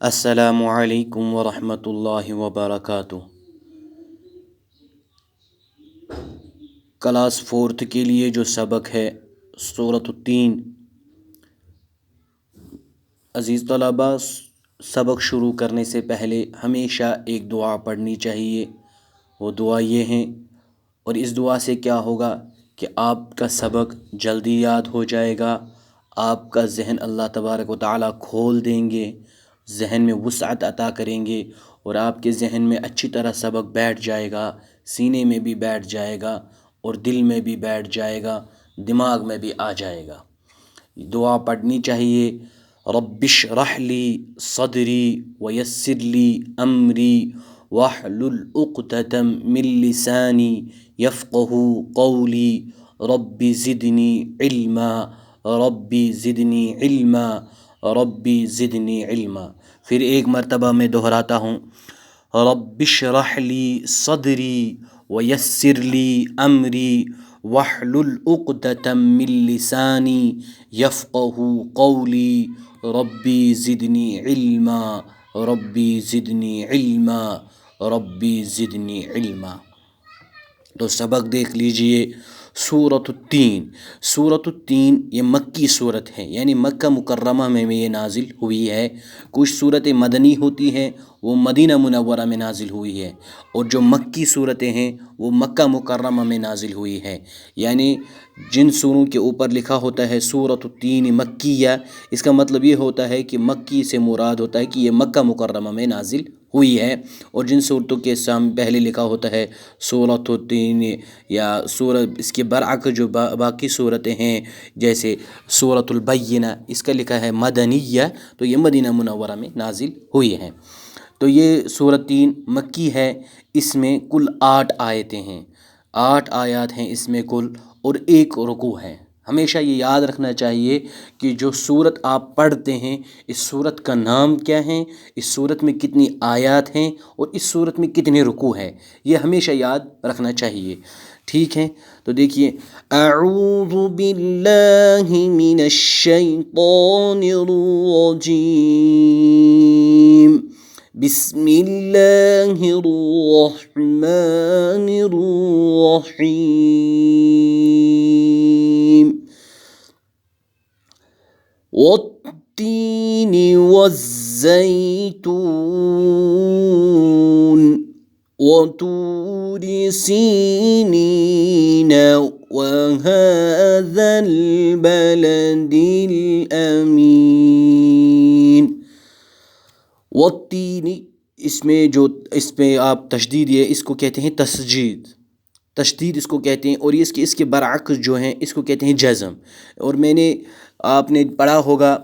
السلام علیکم ورحمۃ اللہ وبرکاتہ۔ کلاس فورتھ کے لیے جو سبق ہے سورۃ التین۔ عزیز طلباء، سبق شروع کرنے سے پہلے ہمیشہ ایک دعا پڑھنی چاہیے۔ وہ دعا یہ ہیں، اور اس دعا سے کیا ہوگا کہ آپ کا سبق جلدی یاد ہو جائے گا، آپ کا ذہن اللہ تبارک و تعالیٰ کھول دیں گے، ذہن میں وسعت عطا کریں گے، اور آپ کے ذہن میں اچھی طرح سبق بیٹھ جائے گا، سینے میں بھی بیٹھ جائے گا اور دل میں بھی بیٹھ جائے گا، دماغ میں بھی آ جائے گا۔ دعا پڑھنی چاہیے، رب اشرح لی صدری ویسر لی امری واحلل عقدۃ من لسانی یفقہوا قولی رب زدنی علما ربی زدنی علما ربی زدنی علما۔ پھر ایک مرتبہ میں دہراتا ہوں، رب اشرح لی صدری ویسر لی امری واحلل عقدۃ من لسانی یفقہوا قولی ربی زدنی علما ربی زدنی علما ربی زدنی علما۔ تو سبق دیکھ لیجئے، سورۃ التین۔ سورۃ التین یہ مکی صورت ہے، یعنی مکہ مکرمہ میں یہ نازل ہوئی ہے۔ کچھ صورتیں مدنی ہوتی ہیں، وہ مدینہ منورہ میں نازل ہوئی ہے، اور جو مکی صورتیں ہیں وہ مکہ مکرمہ میں نازل ہوئی ہے۔ یعنی جن سوروں کے اوپر لکھا ہوتا ہے سورۃ التین مکیہ، اس کا مطلب یہ ہوتا ہے کہ مکی سے مراد ہوتا ہے کہ یہ مکہ مکرمہ میں نازل ہوئی ہے، اور جن صورتوں کے پہلے لکھا ہوتا ہے سورۃ التین یا سورت اس کے برعکس جو باقی صورتیں ہیں جیسے سورۃ البینہ، اس کا لکھا ہے مدنیہ، تو یہ مدینہ منورہ میں نازل ہوئی ہے۔ تو یہ سورۃ تین مکی ہے، اس میں کل 8 آیتیں ہیں، 8 آیات ہیں اس میں کل، اور 1 رکوع ہے۔ ہمیشہ یہ یاد رکھنا چاہیے کہ جو سورت آپ پڑھتے ہیں اس سورت کا نام کیا ہے، اس سورت میں کتنی آیات ہیں، اور اس سورت میں کتنے رکوع ہیں، یہ ہمیشہ یاد رکھنا چاہیے، ٹھیک ہے؟ تو دیکھیے، اعوذ باللہ من الشیطان الرجیم، بسم اللہ الرحمن الرحیم، والتین والزیتون وطور سینین وهذا البلد الامین۔ والتین، اس پہ آپ تشدید، یہ اس کو کہتے ہیں تشدید اس کو کہتے ہیں، اور اس کے برعکس جو ہیں اس کو کہتے ہیں جزم۔ اور آپ نے پڑھا ہوگا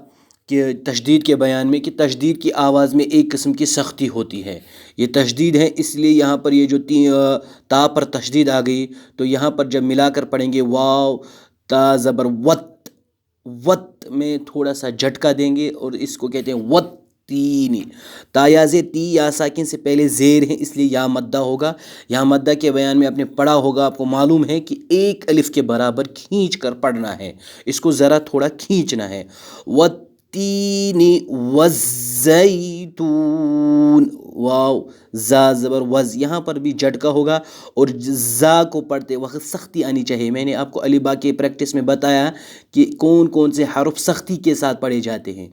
کہ تشدید کے بیان میں کہ تشدید کی آواز میں ایک قسم کی سختی ہوتی ہے، یہ تشدید ہے، اس لیے یہاں پر یہ جو تا پر تشدید آ گئی، تو یہاں پر جب ملا کر پڑھیں گے واو تا زبر وت میں تھوڑا سا جھٹکا دیں گے، اور اس کو کہتے ہیں وت تین۔ تا یا زے تی یا ساکن سے پہلے زیر ہیں، اس لیے یا مدہ ہوگا۔ یہاں مدہ کے بیان میں آپ نے پڑھا ہوگا، آپ کو معلوم ہے کہ ایک الف کے برابر کھینچ کر پڑھنا ہے، اس کو ذرا تھوڑا کھینچنا ہے۔ والتین والزیتون، واو زا زبر وز، یہاں پر بھی جھٹکا ہوگا، اور زا کو پڑھتے وقت سختی آنی چاہیے۔ میں نے آپ کو الف با کے پریکٹس میں بتایا کہ کون کون سے حرف سختی کے ساتھ پڑھے جاتے ہیں۔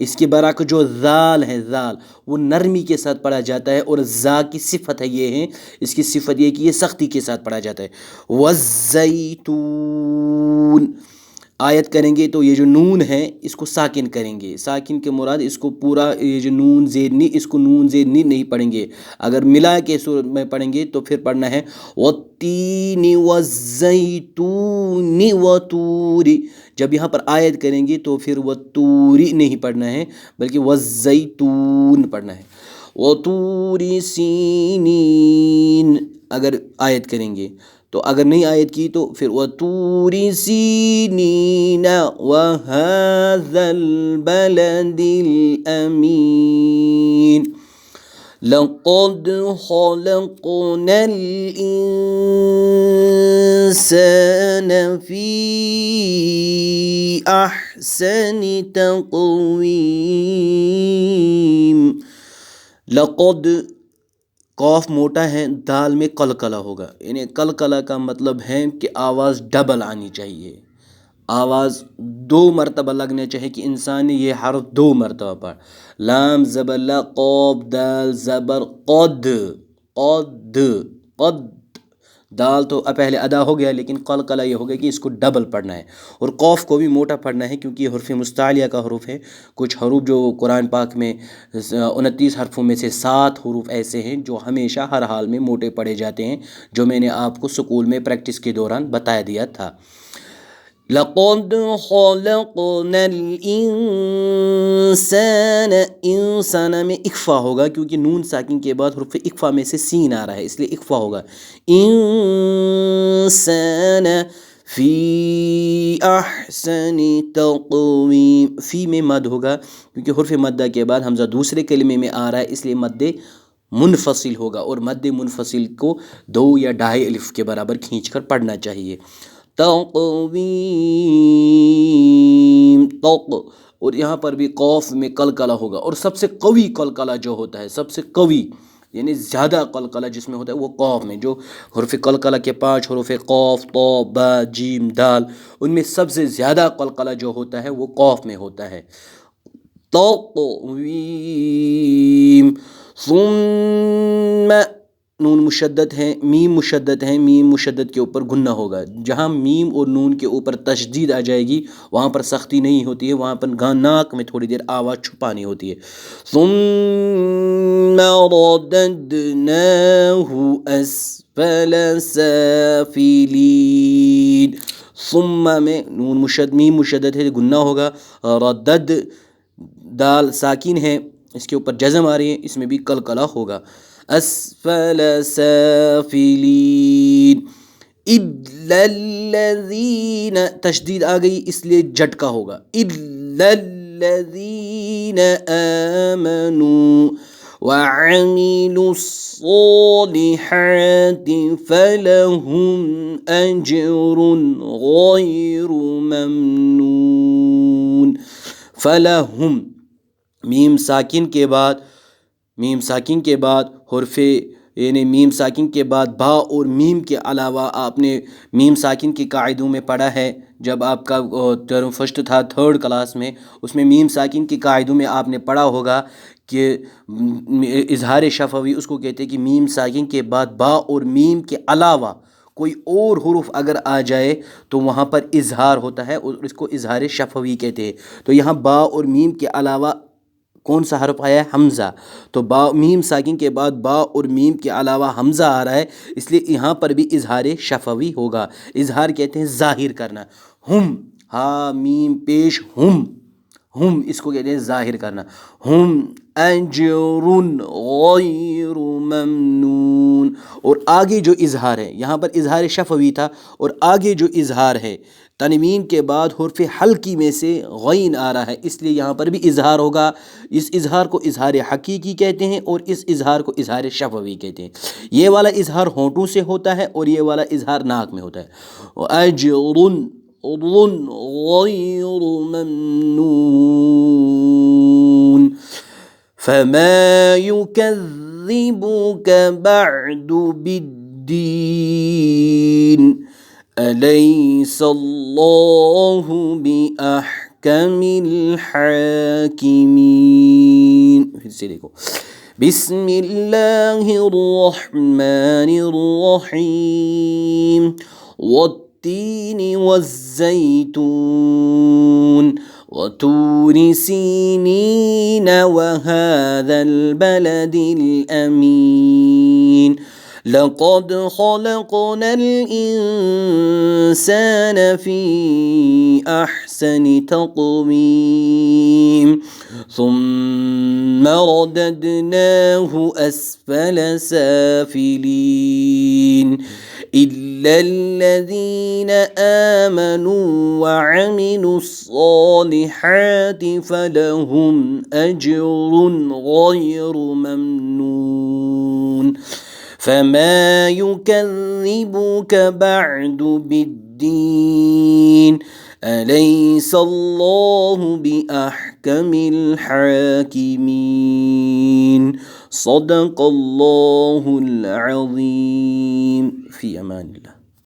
اس کے برعکس جو ذال ہے، ذال وہ نرمی کے ساتھ پڑھا جاتا ہے، اور زا کی صفت ہے یہ ہے، اس کی صفت یہ ہے کہ یہ سختی کے ساتھ پڑھا جاتا ہے۔ والزیتون، آیت کریں گے تو یہ جو نون ہے اس کو ساکن کریں گے، ساکن کے مراد اس کو پورا، یہ جو نون زیر نی، اس کو نون زیر نی نہیں پڑھیں گے، اگر ملا کے صورت میں پڑھیں گے تو پھر پڑھنا ہے والتین والزیتون وطور۔ جب یہاں پر آیت کریں گے تو پھر وطوری نہیں پڑھنا ہے بلکہ والزیتون پڑھنا ہے۔ وطور سینین اگر آیت کریں گے، تو اگر نہیں آیت کی تو پھر وطور سینین وهذا البلد الامین۔ لقد خلقنا الانسان فی احسن تقویم۔ لقد قاف موٹا ہے، دال میں قلقلہ ہوگا، یعنی قلقلہ کا مطلب ہے کہ آواز ڈبل آنی چاہیے، آواز 2 مرتبہ لگنا چاہیے کہ انسان نے یہ حرف 2 مرتبہ پڑھ. لام زبر لا، قاف دال زبر قد، قد قد. دال تو پہلے ادا ہو گیا، لیکن قلقلہ یہ ہو گیا کہ اس کو ڈبل پڑھنا ہے. اور قوف کو بھی موٹا پڑھنا ہے کیونکہ یہ حرف مستعلیہ کا حروف ہے. کچھ حروف جو قرآن پاک میں 29 حرفوں میں سے 7 حروف ایسے ہیں جو ہمیشہ ہر حال میں موٹے پڑھے جاتے ہیں، جو میں نے آپ کو سکول میں پریکٹس کے دوران بتا دیا تھا. لقد خلقنا الانسان، انسان میں اخفا ہوگا کیونکہ نون ساکن کے بعد حرف اخفا میں سے سین آ رہا ہے، اس لیے اخفا ہوگا. انسان فی احسن تقویم، فی میں مد ہوگا کیونکہ حرف مدہ کے بعد حمزہ دوسرے کلمے میں آ رہا ہے، اس لیے مد منفصل ہوگا، اور مد منفصل کو 2 یا 2.5 الف کے برابر کھینچ کر پڑھنا چاہیے. تقویم توق، اور یہاں پر بھی قوف میں قلقلہ ہوگا، اور سب سے قوی قلقلہ جو ہوتا ہے، سب سے قوی یعنی زیادہ قلقلہ جس میں ہوتا ہے وہ قوف میں. جو حرف قلقلہ کے 5 حروف قوف طا با جیم دال، ان میں سب سے زیادہ قلقلہ جو ہوتا ہے وہ قوف میں ہوتا ہے. تقویم. ثم، نون مشدد ہے، میم مشدد ہے، میم مشدد کے اوپر گنہ ہوگا. جہاں میم اور نون کے اوپر تشدید آ جائے گی وہاں پر سختی نہیں ہوتی ہے، وہاں پر ناک میں تھوڑی دیر آواز چھپانی ہوتی ہے. ثم رددناہ اسفل سافلین. ثم میں نون میم مشدد ہے، گنہ ہوگا. ردد دال ساکن ہے، اس کے اوپر جزم آ رہی ہے، اس میں بھی قلقلہ ہوگا. اسفل سافلین. الا الذین، تشدید آ گئی اس لیے جھٹکا ہوگا. الا الذین آمنوا وعملوا الصالحات فلهم اجر غیر ممنون. فلهم، میم ساکن کے بعد حرف یعنی میم ساکن کے بعد با اور میم کے علاوہ آپ نے میم ساکن کے قاعدوں میں پڑھا ہے، جب آپ کا ٹرم فرسٹ تھا 3rd کلاس میں، اس میں میم ساکن کے قاعدوں میں آپ نے پڑھا ہوگا کہ اظہار شفوی اس کو کہتے ہیں کہ میم ساکن کے بعد با اور میم کے علاوہ کوئی اور حروف اگر آ جائے تو وہاں پر اظہار ہوتا ہے اور اس کو اظہار شفوی کہتے ہیں. تو یہاں با اور میم کے علاوہ کون سا حرف آیا ہے؟ حمزہ. تو میم ساکن کے بعد با اور میم کے علاوہ حمزہ آ رہا ہے، اس لیے یہاں پر بھی اظہار شفوی ہوگا. اظہار کہتے ہیں ظاہر کرنا. ہم، ہا میم پیش ہم اس کو کہتے ہیں ظاہر کرنا. ہم اجر غیر ممنون. اور آگے جو اظہار ہے، یہاں پر اظہار شفوی تھا، اور آگے جو اظہار ہے تنوین کے بعد حرف حلقی میں سے غین آ رہا ہے، اس لیے یہاں پر بھی اظہار ہوگا. اس اظہار کو اظہار حقیقی کہتے ہیں اور اس اظہار کو اظہار شفوی کہتے ہیں. یہ والا اظہار ہونٹوں سے ہوتا ہے اور یہ والا اظہار ناک میں ہوتا ہے. اجر غیر ممنون. فما يكذبك بعد بالدين أليس الله بأحكم الحاكمين. پھر سے دیکھو. بسم اللہ الرحمن الرحیم. والتین والزیتون وطور سینین وهذا البلد الأمین. لقد خلقنا الإنسان في أحسن تقويم ثم رددناه أسفل سافلين. إلا الذين آمنوا وعملوا الصالحات فلهم أجر غير ممنون. فما يكذبك بعد بالدين أليس الله بأحكم الحاكمين. صدق اللہ العظیم. فی امان اللہ.